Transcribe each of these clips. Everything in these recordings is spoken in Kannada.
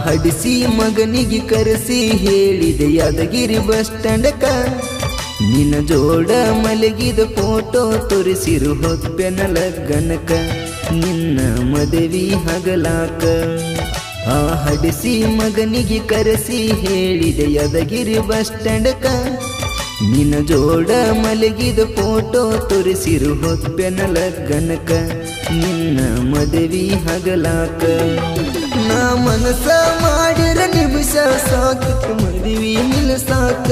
ಹಡಿಸಿ ಮಗನಿಗೆ ಕರೆಸಿ ಹೇಳಿದೆ ಯಾದಗಿರಿ ಬಸ್ ಸ್ಟ್ಯಾಂಡಕ ನಿನ್ನ ಜೋಡ ಮಲಗಿದ ಫೋಟೋ ತೋರಿಸಿರು ಹೊಪ್ಪೆನ ಲಗ್ನಕ ನಿನ್ನ ಮದುವೆ ಹಗಲಾಕ ಆ ಹಡಿಸಿ ಮಗನಿಗೆ ಕರೆಸಿ ಹೇಳಿದೆ ಯಾದಗಿರಿ ಬಸ್ ಸ್ಟ್ಯಾಂಡಕ ನಿನ್ನ ಜೋಡ ಮಲಗಿದ ಫೋಟೋ ತೋರಿಸಿರು ಹೊಪ್ಪೆನ ಲಗ್ನಕ ನಿನ್ನ ಮದುವೆ ಹಗಲಾಕ ನಾ ಮನಸ ಮಾಡಿರ ನಿಮಿಷ ಸಾಕಕ್ಕೆ ಮದುವೆ ನಿಲ್ಸಾಕ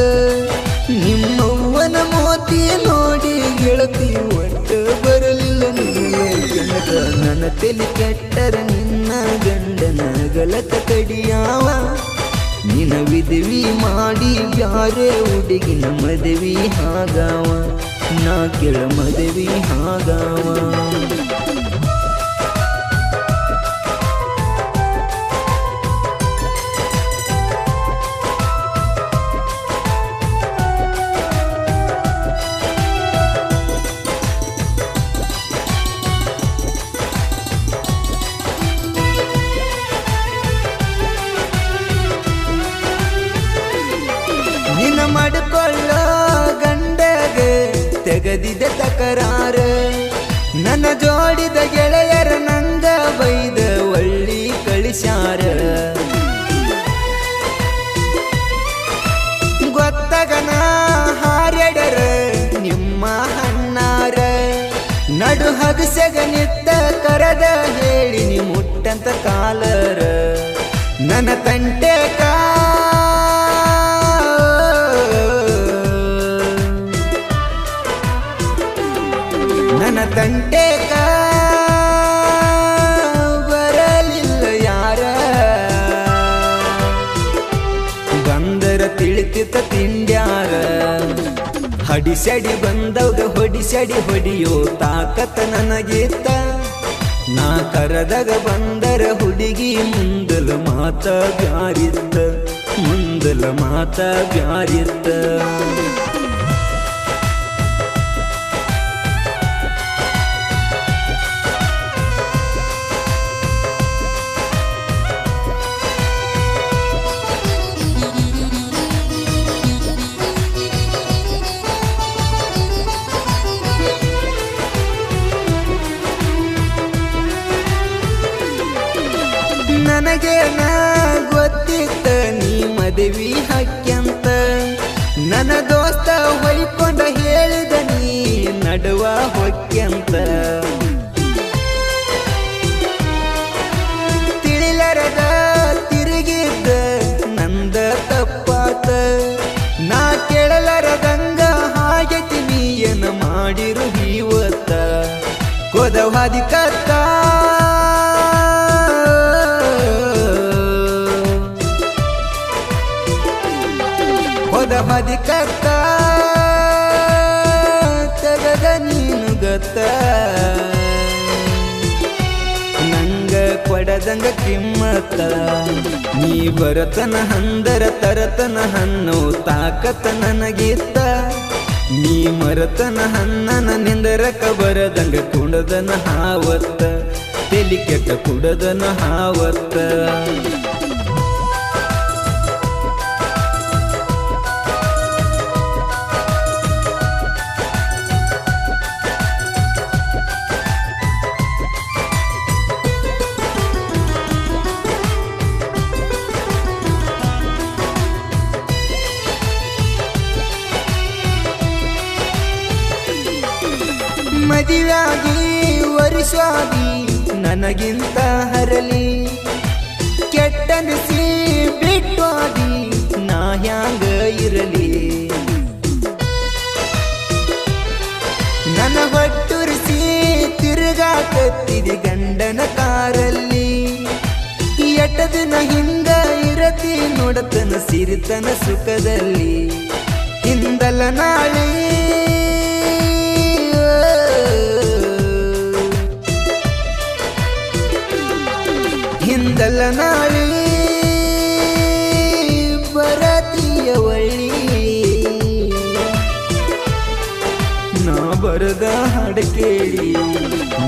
ನಿಮ್ಮವ್ವನ ಮೋತಿ ನೋಡಿ ಗೆಳತಿ ಒಟ್ಟ ಬರಲಿಲ್ಲ ನಿನ್ನ ನನ್ನ ತಲೆ ಕೆಟ್ಟರ ನಿನ್ನ ಗಂಡನ ಗಲತ ಕಡಿಯಾವ ನಿನ ವಿಧವಿ ಮಾಡಿ ಬ್ಯಾರೆ ಹುಡುಗಿನ ಮದುವೆ ಹಾಗಾವ ನಾ ಕೆಳ ಮದುವೆ ಹಾಗಾವ ನಿನ್ನ ಮಾಡಿಕೊಳ್ಳ ಗಂಡಗ ತೆಗದಿದ ತಕರಾರ ನನ್ನ ಜೋಡಿದ ಗೆಳೆಯರ ನಂಗ ಬೈದ ಒಳ್ಳಿ ಕಳಿಸ್ಯಾರ ಗೊತ್ತಗನ ಹಾರ್ಯಡರ ನಿಮ್ಮ ಹಣ್ಣಾರ ನಡು ಹಗಸಗ ನಿತ್ತ ಕರದ ಹೇಳಿ ನೀ ಮುಟ್ಟಂತ ಕಾಲರ ನನ್ನ ತಂಟೆ ನನ್ನ ತಂಟೆಕ ಬರಲಿಲ್ಲ ಯಾರ ಬಂದರ ತಿಳಿತಿತ್ತ ತಿಂಡ್ಯಾರ ಹಡಿಸಡಿ ಬಂದವ್ಗ ಹೊಡಿಸಡಿ ಹೊಡಿಯೋ ತಾಕತ್ತ ನನಗಿತ್ತ ನಾ ಕರದಾಗ ಬಂದರ ಹುಡುಗಿ ಮುಂದಲ ಮಾತ ಬ್ಯಾರಿತ್ತ ಮುಂದಲ ಮಾತ ಬ್ಯಾರಿತ್ತ ನನಗೇನ ಗೊತ್ತಿತ್ತ ನೀ ಮದುವೆ ಹಕ್ಯಂತ ನನ್ನ ದೋಸ್ತ ಹೊಯ್ಕೊಂಡ ಹೇಳಿದ ನೀ ನಡುವ ಹೊಕ್ಯಂತ ತಿಳಿಲರದ ತಿರುಗಿದ್ದ ನಂದ ತಪ್ಪಾತ ನಾ ಕೇಳಲರದಂಗ ಹಾಗೆತಿ ನೀ ಏನ ಮಾಡಿರು ಇವತ್ತ ಕೊದವಾದಿ ಕತ್ತ ಮದಿಕತ್ತ ತಗದ ನೀನು ಗತ್ತ ನಂಗ ಕೊಡದಂಗ ಕಿಮ್ಮತ್ತ ನೀ ಬರತನ ಹಂದರ ತರತನ ಹಣ್ಣು ತಾಕತ್ತ ನನಗಿತ್ತ ನೀ ಮರತನ ಹಣ್ಣನ ನಿಂದರಕ ಬರದಂಗ ಕುಡದನ ಹಾವತ್ತ ತೆಲಿ ಕೆಟ್ಟ ಕುಡದನ ಹಾವತ್ತ ಮದುವೆಯಾಗಿ ವರ್ಷಾದಿ ನನಗಿಂತ ಹರಲಿ ಕೆಟ್ಟನಿಸಿ ಬಿಟ್ಟಾದಿ ನಾ ಹ್ಯಾಂಗ ಇರಲಿ ನನ್ನ ಹೊಟ್ಟುರಿಸಿ ತಿರುಗಾಕತ್ತಿದೆ ಗಂಡನ ಕಾರಲ್ಲಿ ಎಟ್ಟದಿನ ಹಿಂಗ ಇರತಿ ನೋಡತನ ಸಿರಿತನ ಸುಖದಲ್ಲಿ ಹಿಂದಲ ನಾಳೆ ಹಿಂದಲ ನಾಳೆ ಬರತಿಯ ಒಳ್ಳಿ ನಾ ಬರದ ಹಾಡ ಕೇಳಿ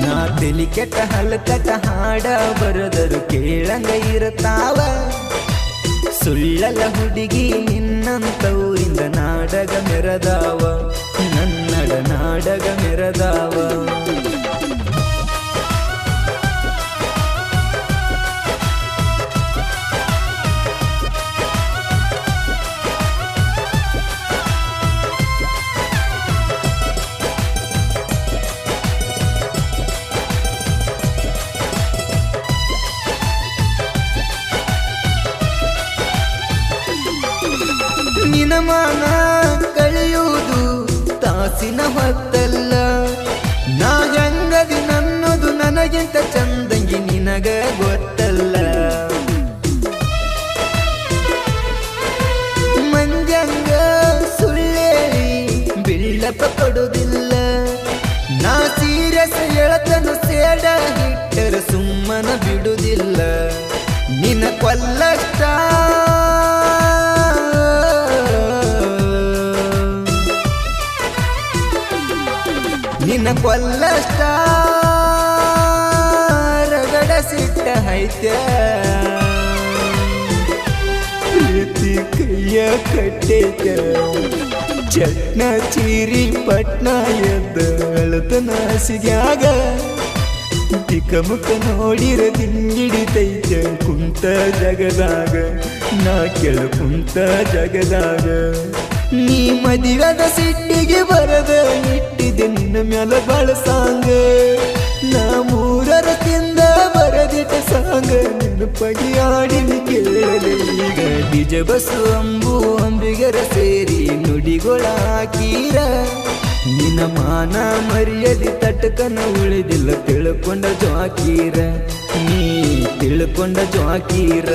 ನಾ ತೆಲಿ ಕೆಟ್ಟ ಹಲಕಟ ಹಾಡ ಬರದರು ಕೇಳಂಗ ಇರತಾವ ಸುಳ್ಳಲ ಹುಡುಗಿ ನಿನ್ನಂತವರಿಂದ ನಾಡಗ ಮೆರದಾವ ನನ್ನಡ ನಾಡಗ ಮೆರದಾವ ನಿನಮಾನ ಕಳೆಯುವುದು ತಾಸಿನ ಹೊತ್ತಲ್ಲ ನಾ ಹೆಂಗದಿ ನನ್ನದು ನನಗಿಂತ ಚಂದಂಗಿ ನಿನಗ ಗೊತ್ತಲ್ಲ ಮಂದ್ಯಂಗ ಸುಳ್ಳೇಳಿ ಬಿಳ್ಳಪ್ಪ ಕೊಡುವುದಿಲ್ಲ ನಾ ಸೀರಿಯಸ್ ಎಳತನು ಸೇಡ ಹಿಟ್ಟರ ಸುಮ್ಮನ ಬಿಡುವುದಿಲ್ಲ ನಿನ್ನ ಕೊಲ್ಲಷ್ಟ ನಿನ್ನ ಕೊಲ್ಲಷ್ಟ ರಗಡ ಸಿಟ್ಟ ಐತ್ಯ ಪ್ರೀತಿ ಕೈಯ ಕಟ್ಟೇತ ಚಟ್ನ ಚೀರಿ ಪಟ್ನ ಎದ್ದ ಅಳತನ ಸಿಗ್ಯಾಗ ತಿಕ್ಕಮುಖ ನೋಡಿರ ದಿಂಗಿಡಿತೈತ ಕುಂತ ಜಗದಾಗ ನಾ ಕೆಳ ಕುಂತ ಜಗದಾಗ ನೀ ಮದಿವದ ಸಿಟ್ಟಿಗೆ ಬರದ ಇಟ್ಟಿದೆ ನಿನ್ನ ಮ್ಯಾಲ ಬಳಸಾಂಗ ನಾ ಮೂರರ ತಿಂದ ಬರದಿಟ್ಟ ಸಾಂಗ ನೆನಪಗಿ ಆಡಿನ ಕೇಳದೆ ಈಗ ನಿಜ ಬಸ್ಸು ಅಂಬು ಅಂಬಿಗರ ಸೇರಿ ನುಡಿಗೊಳ ಹಾಕೀರ ನಿನ್ನ ಮಾನ ಮರ್ಯಾದೆ ತಟಕನ ಉಳಿದಿಲ್ಲ ತಿಳ್ಕೊಂಡ ಜ್ವಾಕೀರ ನೀ ತಿಳ್ಕೊಂಡ ಜ್ವಾಕೀರ